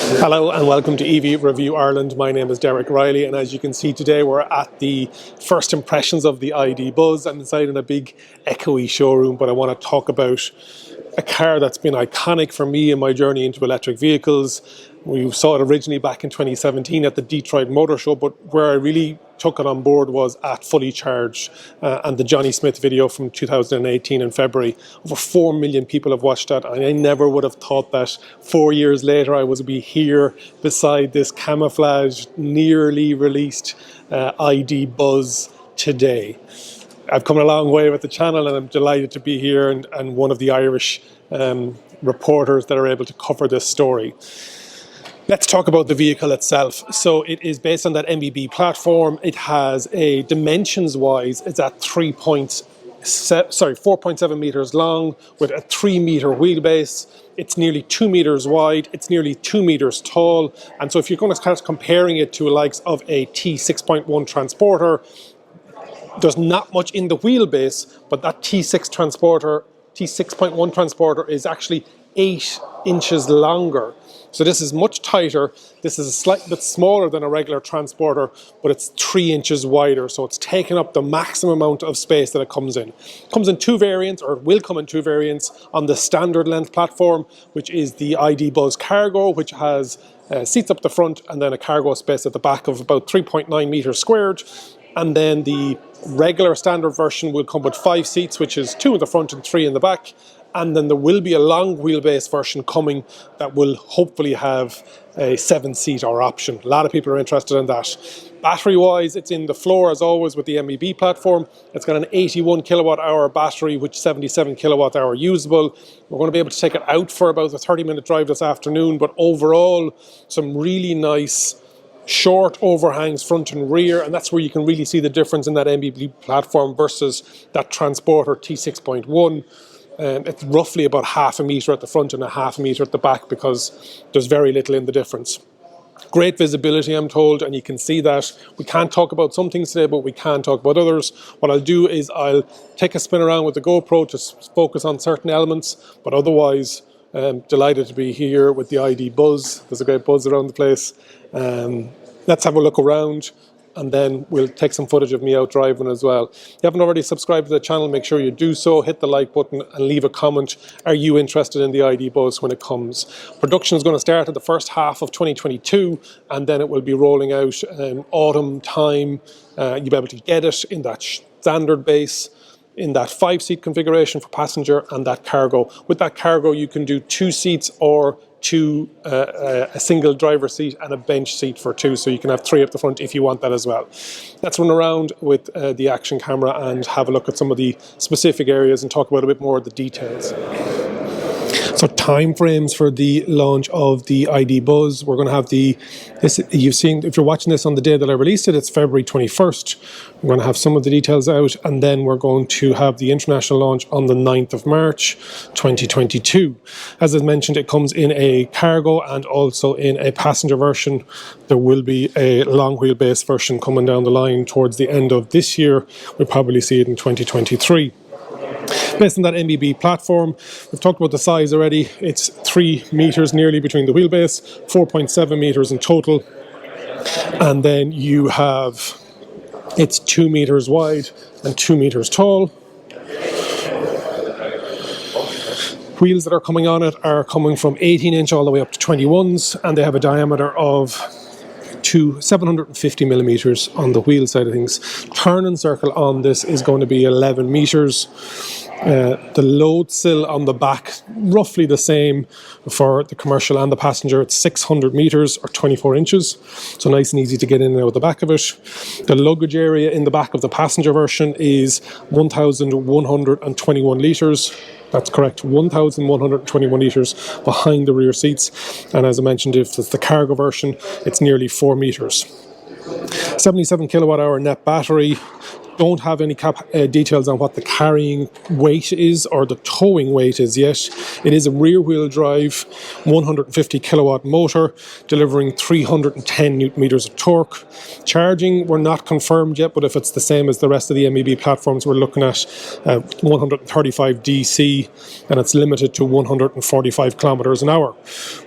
Hello and welcome to EV Review Ireland. My name is Derek Reilly, and as you can see today we're at the first impressions of the ID.Buzz. I'm inside in a big echoey showroom, but I want to talk about a car that's been iconic for me in my journey into electric vehicles. We saw it originally back in 2017 at the Detroit Motor Show, but where I really took it on board was at Fully Charged and the Johnny Smith video from 2018 in February. Over 4 million people have watched that, and I never would have thought that 4 years later I would be here beside this camouflaged, nearly released ID.Buzz today. I've come a long way with the channel, and I'm delighted to be here and one of the Irish reporters that are able to cover this story. Let's talk about the vehicle itself. So it is based on that MEB platform. It has a dimensions-wise, it's at 4.7 meters long with a 3 meter wheelbase. It's nearly 2 meters wide. It's nearly 2 meters tall. And so if you're going to start comparing it to the likes of a T6.1 Transporter, there's not much in the wheelbase, but that T6.1 Transporter is actually 8 inches longer. So this is much tighter. This is a slight bit smaller than a regular Transporter, but it's 3 inches wider. So it's taken up the maximum amount of space that it comes in. It comes in two variants, or will come in two variants, on the standard length platform, which is the ID.Buzz Cargo, which has seats up the front and then a cargo space at the back of about 3.9 meters squared. And then the regular standard version will come with 5 seats, which is 2 in the front and 3 in the back. And then there will be a long wheelbase version coming that will hopefully have a 7-seater option. A lot of people are interested in that. Battery-wise, it's in the floor as always with the MEB platform. It's got an 81 kilowatt hour battery, which 77 kilowatt hour usable. We're going to be able to take it out for about a 30-minute drive this afternoon, but overall, some really nice short overhangs front and rear, and that's where you can really see the difference in that MEB platform versus that Transporter T6.1. It's roughly about half a metre at the front and a half a metre at the back because there's very little in the difference. Great visibility, I'm told, and you can see that. We can't talk about some things today, but we can talk about others. What I'll do is I'll take a spin around with the GoPro to focus on certain elements, but otherwise, delighted to be here with the ID.Buzz. There's a great buzz around the place. Let's have a look around, and then we'll take some footage of me out driving as well. If you haven't already subscribed to the channel, make sure you do so. Hit the like button and leave a comment. Are you interested in the ID.Buzz when it comes? Production is going to start in the first half of 2022, and then it will be rolling out in autumn time. You'll be able to get it in that standard base, in that 5-seat configuration for passenger, and that cargo. With that cargo, you can do 2 seats or a single driver seat and a bench seat for 2, so you can have 3 up the front if you want that as well. Let's run around with the action camera and have a look at some of the specific areas and talk about a bit more of the details. So time frames for the launch of the ID.Buzz. We're going to have you've seen, if you're watching this on the day that I released it, it's February 21st. We're going to have some of the details out, and then we're going to have the international launch on the 9th of March 2022. As I mentioned, it comes in a cargo and also in a passenger version. There will be a long wheelbase version coming down the line towards the end of this year. We'll probably see it in 2023. Based on that MEB platform, we've talked about the size already. It's 3 meters nearly between the wheelbase, 4.7 meters in total. And then you have, it's 2 meters wide and 2 meters tall. Wheels that are coming on it are coming from 18-inch all the way up to 21s, and they have a diameter of 750 millimeters on the wheel side of things. Turn and circle on this is going to be 11 meters. The load sill on the back, roughly the same for the commercial and the passenger. It's 600 meters or 24 inches, so nice and easy to get in and out the back of it. The luggage area in the back of the passenger version is 1,121 litres. That's correct, 1,121 litres behind the rear seats. And as I mentioned, if it's the cargo version, it's nearly 4 meters. 77 kilowatt hour net battery, don't have any details on what the carrying weight is or the towing weight is yet. It is a rear-wheel drive, 150 kilowatt motor, delivering 310 newton meters of torque. Charging, we're not confirmed yet, but if it's the same as the rest of the MEB platforms, we're looking at 135 DC, and it's limited to 145 kilometers an hour.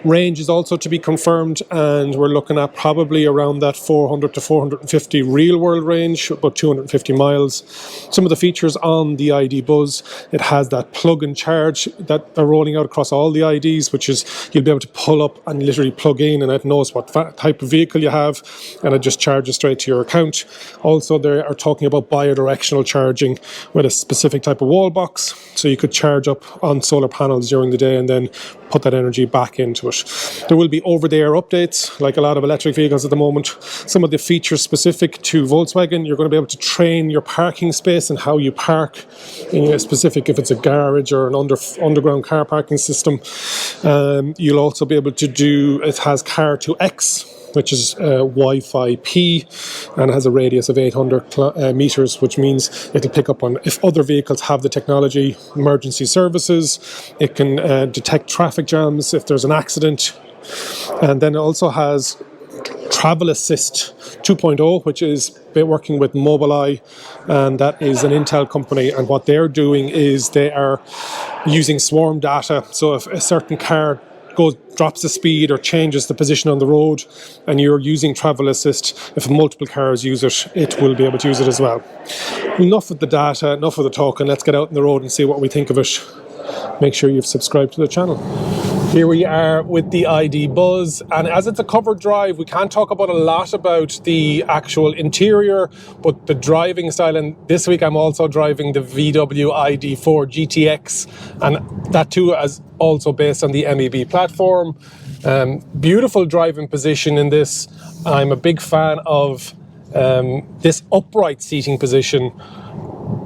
Range is also to be confirmed, and we're looking at probably around that 400 to 450 real-world range, about 250 miles. Some of the features on the ID.Buzz, it has that plug and charge that they're rolling out across all the IDs, which is you'll be able to pull up and literally plug in, and it knows what type of vehicle you have, and it just charges straight to your account. Also, they are talking about bidirectional charging with a specific type of wall box, so you could charge up on solar panels during the day and then put that energy back into it. There will be over-the-air updates, like a lot of electric vehicles at the moment. Some of the features specific to Volkswagen, you're going to be able to train your parking space and how you park, in a specific if it's a garage or an underground car parking system. You'll also be able to do, it has Car to X, which is Wi-Fi P, and has a radius of 800 meters, which means it'll pick up on if other vehicles have the technology, emergency services. It can detect traffic jams if there's an accident. And then it also has Travel Assist 2.0, which is working with Mobileye, and that is an Intel company, and what they're doing is they are using swarm data. So if a certain car drops the speed or changes the position on the road, and you're using Travel Assist, if multiple cars use it, it will be able to use it as well. Enough of the data, enough of the talking. Let's get out on the road and see what we think of it. Make sure you've subscribed to the channel. Here we are with the ID.Buzz, and as it's a covered drive, we can't talk about a lot about the actual interior, but the driving style. And this week I'm also driving the VW ID.4 GTX, and that too is also based on the MEB platform. Beautiful driving position in this. I'm a big fan of this upright seating position.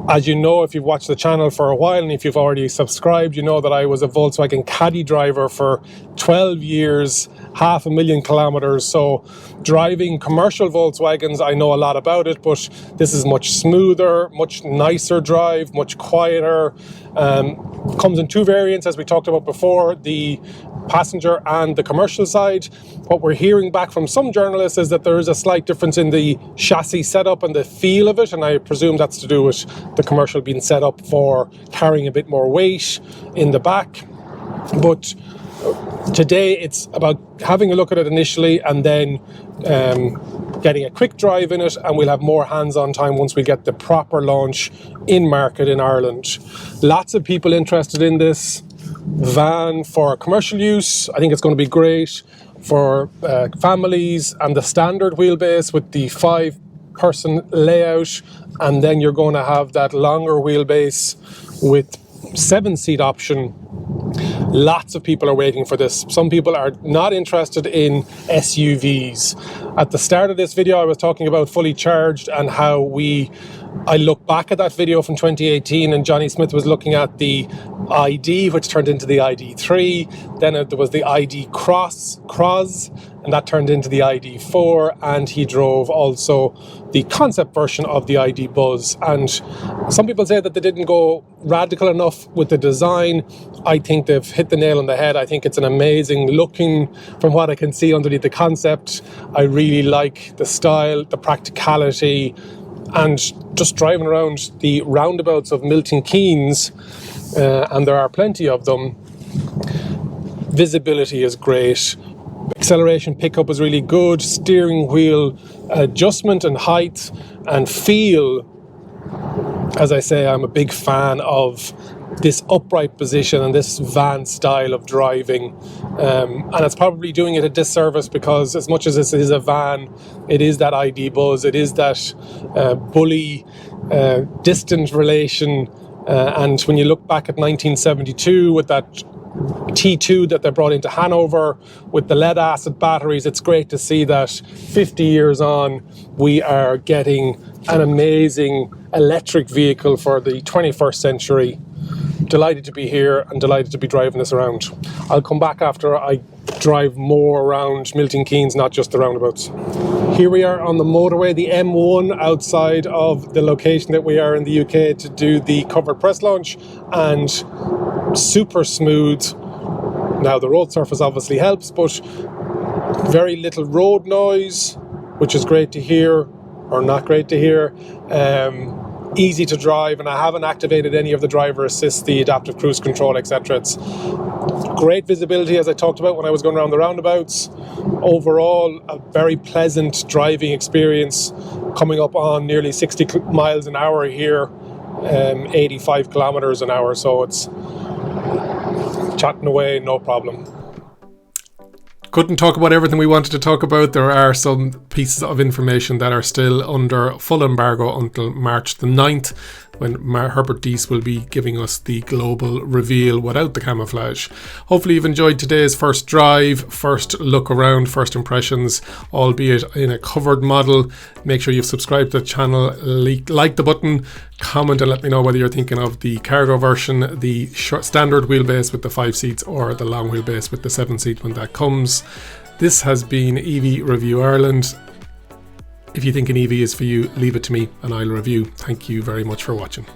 As you know, if you've watched the channel for a while, and if you've already subscribed, you know that I was a Volkswagen Caddy driver for 12 years, 500,000 kilometers. So driving commercial Volkswagens, I know a lot about it, but this is much smoother, much nicer drive, much quieter. Comes in two variants, as we talked about before, the passenger and the commercial side. What we're hearing back from some journalists is that there is a slight difference in the chassis setup and the feel of it, and I presume that's to do with the commercial being set up for carrying a bit more weight in the back. But today it's about having a look at it initially, and then getting a quick drive in it, and we'll have more hands-on time once we get the proper launch in market in Ireland. Lots of people interested in this van for commercial use. I think it's going to be great for families, and the standard wheelbase with the 5-person layout, and then you're going to have that longer wheelbase with 7-seat option. Lots of people are waiting for this. Some people are not interested in SUVs. At the start of this video, I was talking about fully charged and how I look back at that video from 2018, and Johnny Smith was looking at the ID, which turned into the ID.3. Then there was the ID Cross, and that turned into the ID.4, and he drove also the concept version of the ID.Buzz. And some people say that they didn't go radical enough with the design. I think they've hit the nail on the head. I think it's an amazing looking, from what I can see underneath the concept. I really like the style, the practicality, and just driving around the roundabouts of Milton Keynes, and there are plenty of them. Visibility is great. Acceleration pickup is really good. Steering wheel adjustment and height and feel. As I say, I'm a big fan of this upright position and this van style of driving, and it's probably doing it a disservice, because as much as this is a van, it is that ID.Buzz, it is that bully, distant relation, and when you look back at 1972 with that T2 that they brought into Hanover with the lead acid batteries, it's great to see that 50 years on we are getting an amazing electric vehicle for the 21st century. Delighted to be here and delighted to be driving this around. I'll come back after I drive more around Milton Keynes, not just the roundabouts. Here we are on the motorway, the M1, outside of the location that we are in the UK to do the covered press launch, and super smooth. Now the road surface obviously helps, but very little road noise, which is great to hear, or not great to hear. Easy to drive, and I haven't activated any of the driver assist, the adaptive cruise control, etc. It's great visibility, as I talked about when I was going around the roundabouts. Overall, a very pleasant driving experience, coming up on nearly 60 miles an hour here, 85 kilometers an hour, so it's chatting away, no problem. Couldn't talk about everything we wanted to talk about. There are some pieces of information that are still under full embargo until March the 9th, when Herbert Diess will be giving us the global reveal without the camouflage. Hopefully you've enjoyed today's first drive, first look around, first impressions, albeit in a covered model. Make sure you've subscribed to the channel, like the button, comment and let me know whether you're thinking of the cargo version, the standard wheelbase with the 5 seats, or the long wheelbase with the 7 seat when that comes. This has been EV Review Ireland. If you think an EV is for you, leave it to me and I'll review. Thank you very much for watching.